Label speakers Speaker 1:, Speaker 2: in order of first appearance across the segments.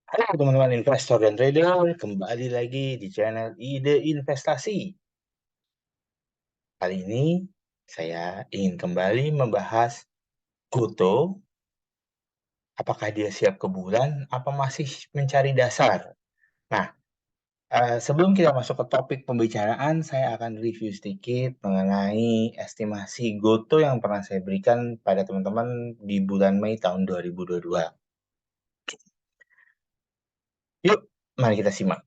Speaker 1: Halo teman-teman investor dan trader, kembali lagi di channel Ide Investasi. Kali ini saya ingin kembali membahas Goto, apakah dia siap ke bulan, apa masih mencari dasar. Nah, sebelum kita masuk ke topik pembicaraan, saya akan review sedikit mengenai estimasi Goto yang pernah saya berikan pada teman-teman di bulan Mei tahun 2022. Yuk, mari kita simak.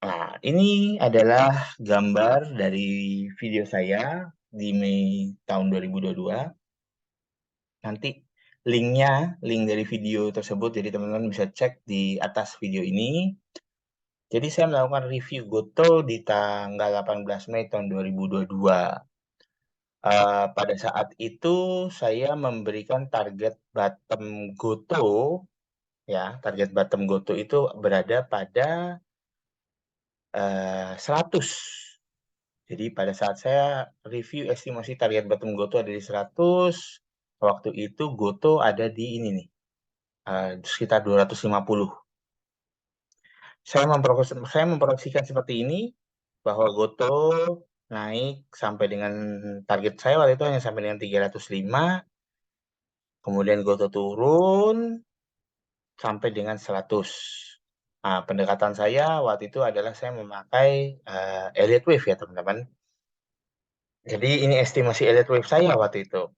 Speaker 1: Nah, ini adalah gambar dari video saya di Mei tahun 2022. Nanti link dari video tersebut, jadi teman-teman bisa cek di atas video ini. Jadi saya melakukan review Goto di tanggal 18 Mei tahun 2022. Pada saat itu saya memberikan target bottom Goto, ya, target bottom Goto itu berada pada 100. Jadi pada saat saya review estimasi target bottom Goto ada di 100, waktu itu Goto ada di ini nih, sekitar 250. Saya memproyeksikan seperti ini, bahwa Goto naik sampai dengan target saya waktu itu hanya sampai dengan 305, kemudian Goto turun sampai dengan 100. Nah, pendekatan saya waktu itu adalah saya memakai Elliott Wave ya teman-teman. Jadi ini estimasi Elliott Wave saya waktu itu.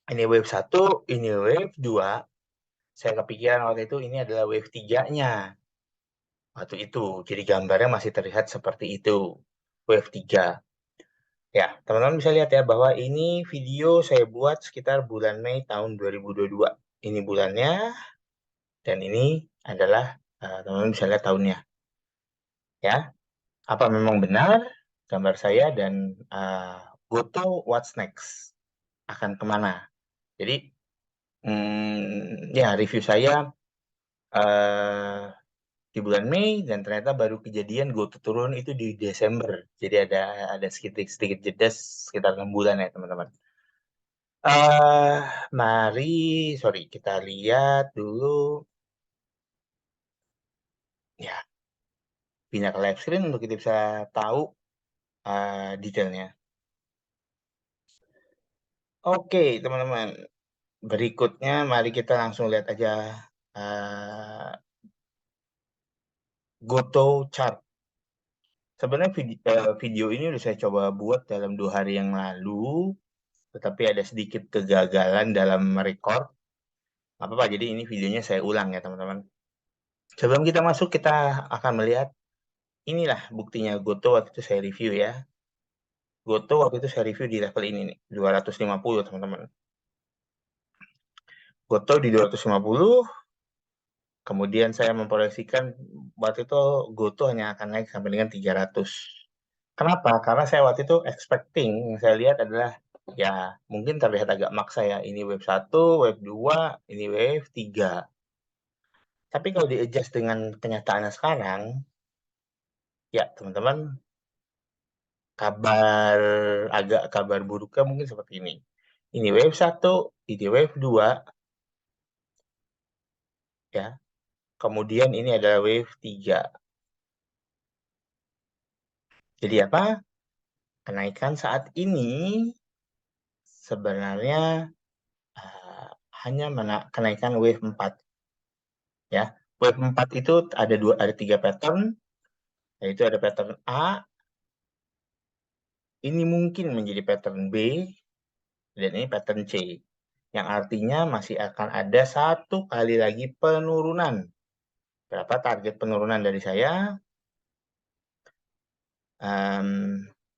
Speaker 1: Ini wave 1, ini wave 2. Saya kepikiran waktu itu ini adalah wave 3-nya. Waktu itu. Jadi gambarnya masih terlihat seperti itu. Wave 3. Ya, teman-teman bisa lihat ya bahwa ini video saya buat sekitar bulan Mei tahun 2022. Ini bulannya, dan ini adalah, teman-teman bisa lihat tahunnya. Ya, apa memang benar gambar saya dan Goto what's next? Akan kemana? Jadi, ya review saya eh di bulan Mei, dan ternyata baru kejadian Goto turun itu di Desember. Jadi ada sedikit sedikit jeda sekitar 6 bulan ya teman-teman. eh Mari, sorry, kita lihat dulu ya, pindah ke live screen untuk kita bisa tahu detailnya. Oke teman-teman, berikutnya mari kita langsung lihat aja eh Goto chart. Sebenarnya video ini udah saya coba buat dalam 2 hari yang lalu, tetapi ada sedikit kegagalan dalam record. Apa-apa, jadi ini videonya saya ulang ya teman-teman. Sebelum kita masuk, kita akan melihat inilah buktinya Goto waktu itu saya review ya. Goto waktu itu saya review di level ini nih, 250 teman-teman. Goto di 250, kemudian saya memproyeksikan waktu itu Goto hanya akan naik sampai dengan 300. Kenapa? Karena saya waktu itu expecting, yang saya lihat adalah ya mungkin terlihat agak maksa ya. Ini wave 1, wave 2, ini wave 3. Tapi kalau di-adjust dengan kenyataannya sekarang, ya teman-teman, kabar buruknya mungkin seperti ini. Ini wave 1, ini wave 2, ya. Kemudian ini adalah wave 3. Jadi apa? Kenaikan saat ini sebenarnya uh, hanya kenaikan wave 4, ya. Wave 4 itu ada 3 pattern, yaitu ada pattern A, ini mungkin menjadi pattern B, dan ini pattern C. Yang artinya masih akan ada 1 kali lagi penurunan. Berapa target penurunan dari saya?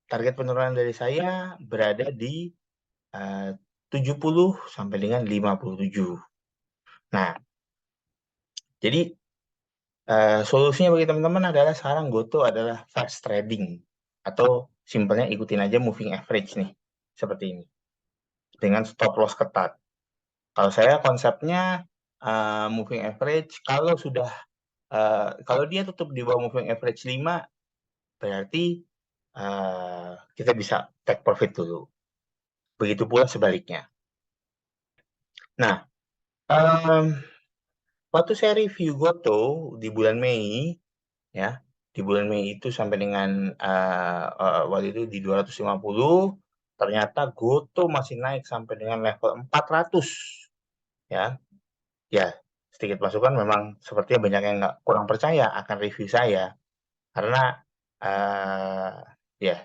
Speaker 1: Target penurunan dari saya berada di 70 sampai dengan 57. Nah, jadi solusinya bagi teman-teman adalah sekarang Goto adalah fast trading, atau simpelnya ikutin aja moving average nih, seperti ini, dengan stop loss ketat. Kalau saya konsepnya moving average, kalau dia tutup di bawah moving average 5, berarti kita bisa take profit dulu. Begitu pula sebaliknya. Nah, um, waktu saya review Goto di bulan Mei, ya, di bulan Mei itu sampai dengan waktu itu di 250, ternyata Goto masih naik sampai dengan level 400, ya. Ya, sedikit masukan memang sepertinya banyak yang nggak kurang percaya akan review saya karena eh ya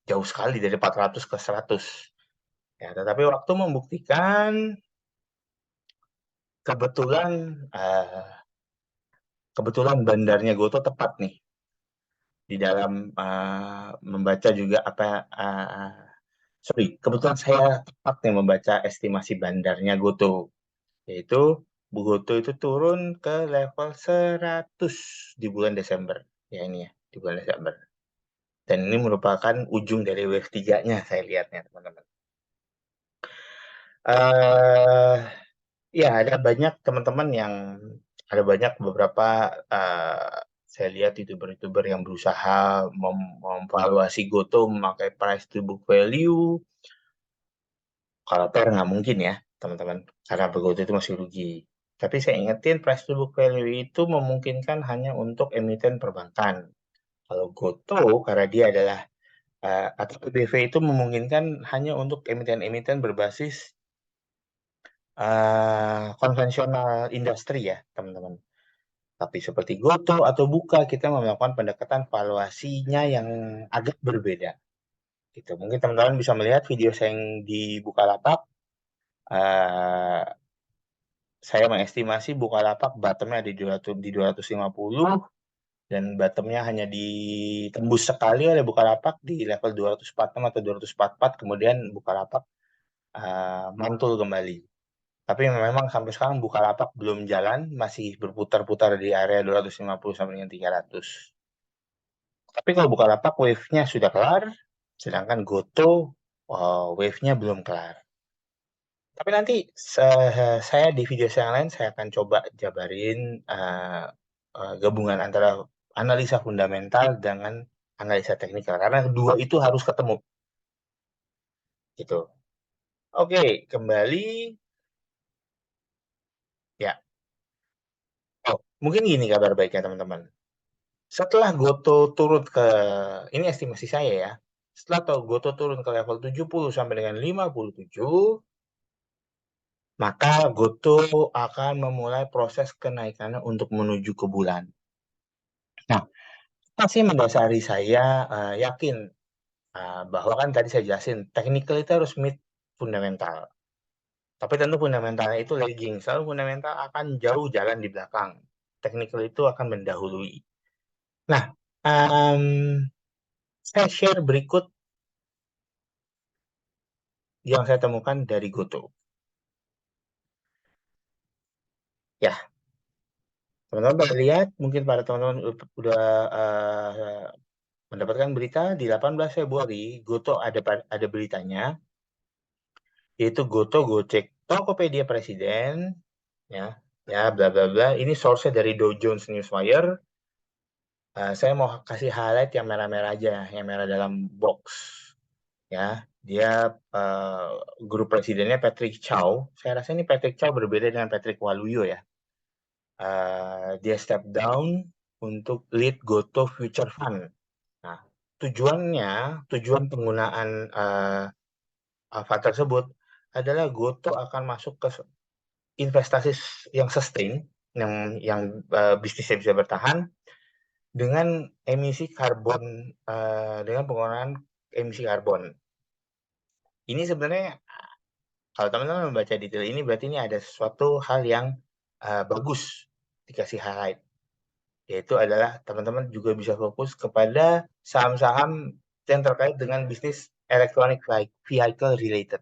Speaker 1: jauh sekali dari 400 ke 100. Ya, tetapi waktu membuktikan kebetulan eh, kebetulan bandarnya Goto tepat nih di dalam membaca juga apa sorry, kebetulan saya tepat nih membaca estimasi bandarnya Goto, yaitu Bu Goto itu turun ke level 100 di bulan Desember. Ya ini ya, di bulan Desember. Dan ini merupakan ujung dari wave 3-nya saya lihatnya, teman-teman. eh Ya, ada banyak beberapa saya lihat youtuber-youtuber yang berusaha memvaluasi Goto memakai price to book value. Kalau Pair nggak mungkin ya, teman-teman, karena Goto itu masih rugi. Tapi saya ingetin price to book value itu memungkinkan hanya untuk emiten perbankan. Kalau Goto, karena dia adalah atau BV itu memungkinkan hanya untuk emiten-emiten berbasis konvensional industri ya, teman-teman. Tapi seperti Goto atau Buka, kita melakukan pendekatan valuasinya yang agak berbeda. Gitu. Mungkin teman-teman bisa melihat video saya yang di Bukalapak. eh saya mengestimasi Bukalapak bottomnya di 200, di 250 dan bottomnya hanya ditembus sekali oleh Bukalapak di level 246 atau 244, kemudian Bukalapak mantul kembali. Tapi memang sampai sekarang Bukalapak belum jalan, masih berputar-putar di area 250 sampai dengan 300. Tapi kalau Bukalapak wave-nya sudah kelar, sedangkan Goto wave-nya belum kelar. Tapi nanti saya di video saya yang lain saya akan coba jabarin gabungan antara analisa fundamental dengan analisa teknikal karena dua itu harus ketemu gitu. Oke, kembali ya. Oh, mungkin gini kabar baiknya teman-teman. Setelah Goto turun ke ini estimasi saya ya. Setelah Goto turun ke level 70 sampai dengan 57, maka Goto akan memulai proses kenaikannya untuk menuju ke bulan. Nah, masih mendasari saya yakin bahwa kan tadi saya jelasin, technical itu harus meet fundamental. Tapi tentu fundamentalnya itu lagging, selalu fundamental akan jauh jalan di belakang. Technical itu akan mendahului. Nah, em, saya share berikut yang saya temukan dari Goto. Ya, teman-teman pada lihat, mungkin para teman-teman udah mendapatkan berita di 18 Februari, Goto ada beritanya, yaitu Goto Gocek Tokopedia Presiden, ya, ya, bla bla bla. Ini source-nya dari Dow Jones Newswire. Saya mau kasih highlight yang merah-merah aja, yang merah dalam box, ya. Dia uh, guru presidennya Patrick Chow. Saya rasa ini Patrick Chow berbeda dengan Patrick Waluyo ya. Dia step down untuk lead Goto Future Fund. Nah, tujuan penggunaan fund tersebut adalah Goto akan masuk ke investasi yang sustain, yang bisnisnya bisa bertahan dengan emisi karbon, dengan pengurangan emisi karbon. Ini sebenarnya kalau teman-teman membaca detail ini berarti ini ada sesuatu hal yang bagus dikasih highlight, yaitu adalah teman-teman juga bisa fokus kepada saham-saham yang terkait dengan bisnis electronic vehicle related.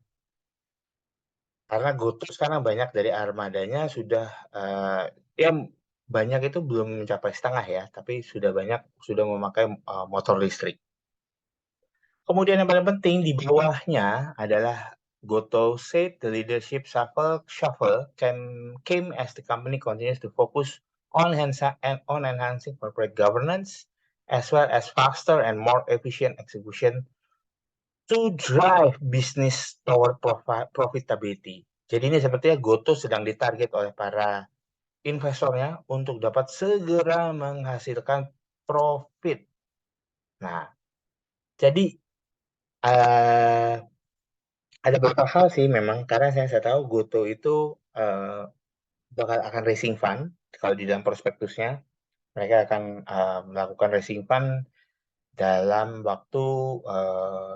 Speaker 1: Karena Goto sekarang banyak dari armadanya sudah ya banyak itu belum mencapai setengah ya, tapi sudah memakai motor listrik. Kemudian yang paling penting di bawahnya adalah Goto said the leadership shuffle came as the company continues to focus on enhancing corporate governance as well as faster and more efficient execution to drive business toward profitability. Jadi ini sepertinya Goto sedang ditarget oleh para investornya untuk dapat segera menghasilkan profit. Nah, jadi ada beberapa hal sih memang, karena saya tahu Goto itu akan raising fund. Kalau di dalam prospektusnya, mereka akan melakukan raising fund dalam waktu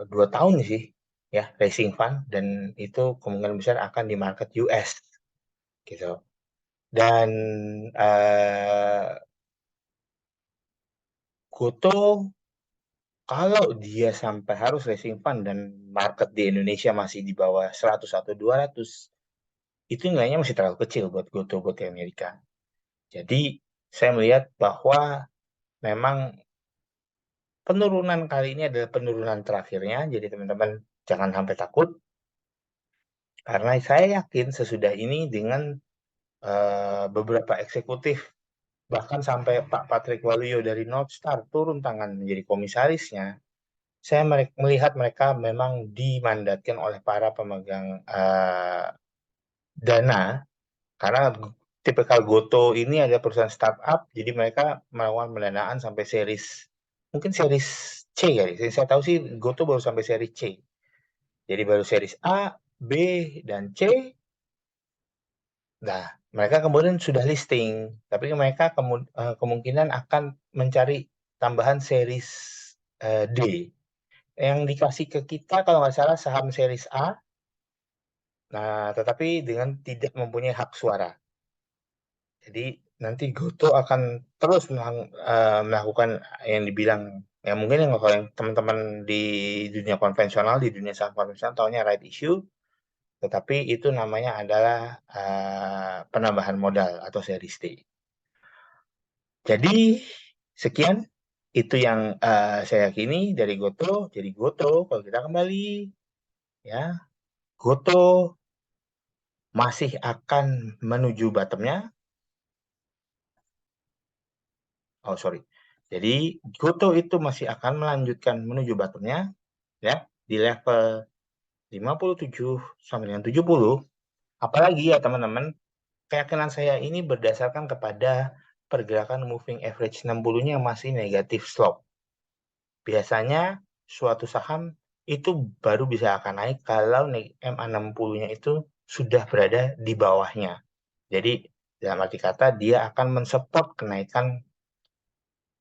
Speaker 1: 2 tahun sih, ya, raising fund, dan itu kemungkinan besar akan di market US gitu. Dan Goto kalau dia sampai harus raising fund dan market di Indonesia masih di bawah 100 atau 200, itu nilainya masih terlalu kecil buat Goto buat di Amerika. Jadi saya melihat bahwa memang penurunan kali ini adalah penurunan terakhirnya. Jadi teman-teman jangan sampai takut, karena saya yakin sesudah ini dengan beberapa eksekutif, bahkan sampai Pak Patrick Waluyo dari North Star turun tangan menjadi komisarisnya, saya melihat mereka memang dimandatkan oleh para pemegang dana, karena tipikal Goto ini ada perusahaan startup, jadi mereka melakukan pendanaan sampai mungkin series C kali. Saya tahu sih Goto baru sampai series C. Jadi baru series A, B, dan C. Nah, mereka kemudian sudah listing, tapi mereka kemungkinan akan mencari tambahan series D. Yang dikasih ke kita kalau nggak salah saham series A, nah tetapi dengan tidak mempunyai hak suara. Jadi nanti Goto akan terus melakukan yang dibilang, ya mungkin yang kalau yang teman-teman di dunia konvensional, di dunia saham konvensional tahunya right issue, tetapi itu namanya adalah penambahan modal atau series D. Jadi sekian itu yang saya yakini dari Goto. Jadi Goto, kalau kita kembali, ya, Goto masih akan menuju bottomnya. Oh sorry. Jadi Goto itu masih akan melanjutkan menuju bottomnya, ya, di level 57 sampai dengan 70. Apalagi ya teman-teman, keyakinan saya ini berdasarkan kepada pergerakan moving average 60-nya yang masih negatif slope. Biasanya suatu saham itu baru bisa akan naik kalau MA 60-nya itu sudah berada di bawahnya. Jadi dalam arti kata dia akan mensupport kenaikan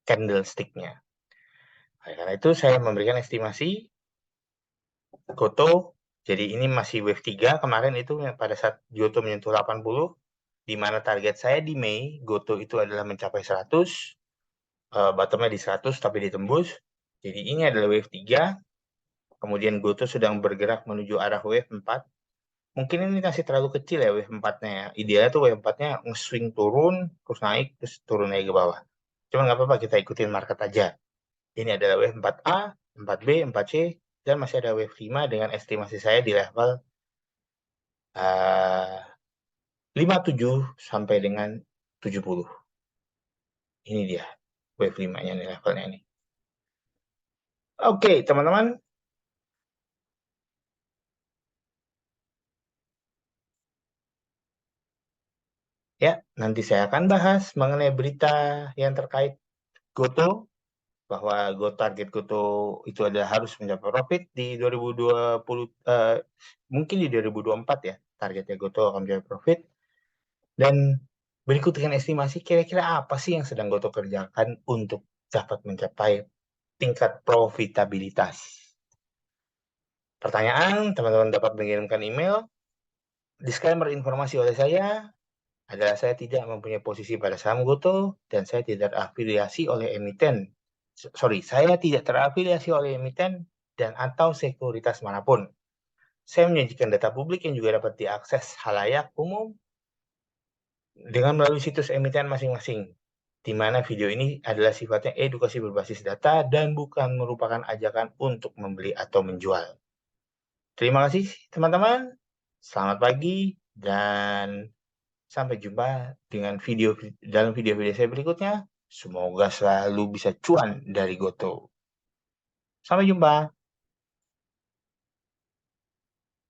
Speaker 1: candlestick-nya. Oleh karena itu saya memberikan estimasi Goto. Jadi ini masih wave 3. Kemarin itu pada saat Goto menyentuh 80, di mana target saya di Mei, Goto itu adalah mencapai 100, bottomnya di 100 tapi ditembus. Jadi ini adalah wave 3. Kemudian Goto sedang bergerak menuju arah wave 4. Mungkin ini masih terlalu kecil ya wave 4-nya ya. Idealnya tuh wave 4-nya nge-swing turun, terus naik, terus turun lagi ke bawah. Cuma nggak apa-apa, kita ikutin market aja. Ini adalah wave 4A, 4B, 4C, dan masih ada wave 5 dengan estimasi saya di level 57 sampai dengan 70. Ini dia wave 5-nya nih levelnya nih. Oke, teman-teman. Ya, nanti saya akan bahas mengenai berita yang terkait Goto, bahwa target Goto itu adalah harus mencapai profit di 2020, mungkin di 2024 ya, targetnya Goto akan mencapai profit. Dan berikut dengan estimasi kira-kira apa sih yang sedang Goto kerjakan untuk dapat mencapai tingkat profitabilitas. Pertanyaan, teman-teman dapat mengirimkan email. Disclaimer informasi oleh saya adalah saya tidak mempunyai posisi pada saham Goto dan saya tidak terafiliasi oleh emiten. Saya tidak terafiliasi oleh emiten dan atau sekuritas manapun. Saya menyajikan data publik yang juga dapat diakses halayak umum dengan melalui situs emiten masing-masing, di mana video ini adalah sifatnya edukasi berbasis data dan bukan merupakan ajakan untuk membeli atau menjual. Terima kasih teman-teman, selamat pagi, dan sampai jumpa dengan dalam video-video saya berikutnya. Semoga selalu bisa cuan dari Goto. Sampai jumpa.